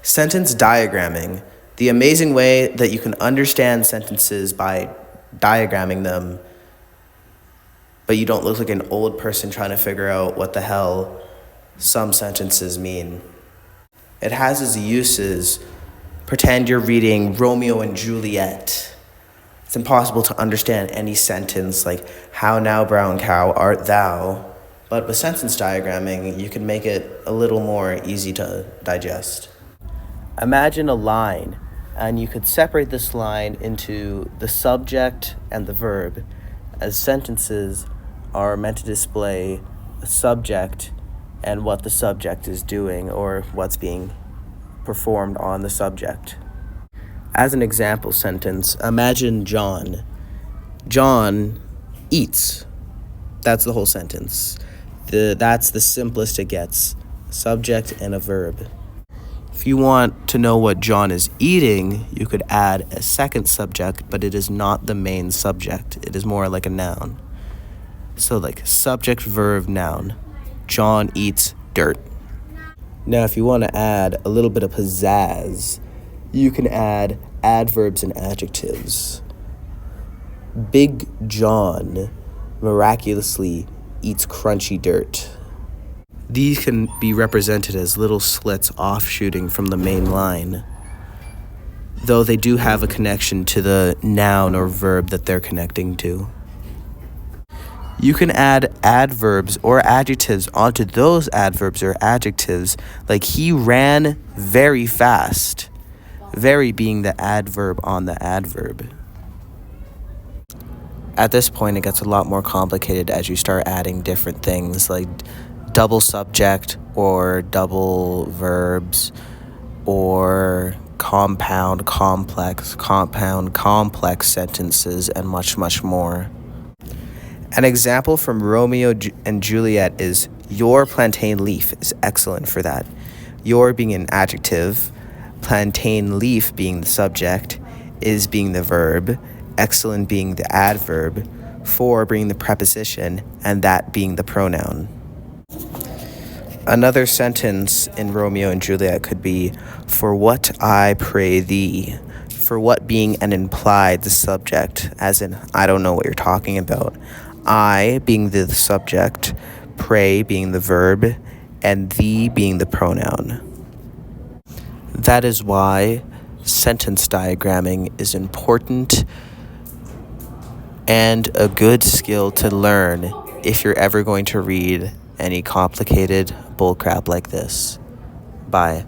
Sentence diagramming, the amazing way that you can understand sentences by diagramming them, but you don't look like an old person trying to figure out what the hell some sentences mean. It has its uses. Pretend you're reading Romeo and Juliet. It's impossible to understand any sentence like, "How now, brown cow, art thou?" But with sentence diagramming, you can make it a little more easy to digest. Imagine a line, and you could separate this line into the subject and the verb, as sentences are meant to display a subject and what the subject is doing or what's being performed on the subject. As an example sentence, imagine John. John eats. That's the whole sentence. That's the simplest it gets. Subject and a verb. If you want to know what John is eating, you could add a second subject, but it is not the main subject. It is more like a noun. So like subject, verb, noun. John eats dirt. Now, if you want to add a little bit of pizzazz, you can add adverbs and adjectives. Big John miraculously eats crunchy dirt. These can be represented as little slits offshooting from the main line, though they do have a connection to the noun or verb that they're connecting to. You can add adverbs or adjectives onto those adverbs or adjectives, like he ran very fast, very being the adverb on the adverb. At this point, it gets a lot more complicated as you start adding different things like double subject or double verbs or compound complex sentences and much, much more. An example from Romeo and Juliet is your plantain leaf is excellent for that. Your being an adjective, plantain leaf being the subject, is being the verb, excellent being the adverb, for being the preposition, and that being the pronoun. Another sentence in Romeo and Juliet could be, for what I pray thee. For what being an implied the subject, as in, I don't know what you're talking about. I being the subject, pray being the verb, and thee being the pronoun. That is why sentence diagramming is important and a good skill to learn if you're ever going to read any complicated bullcrap like this. Bye.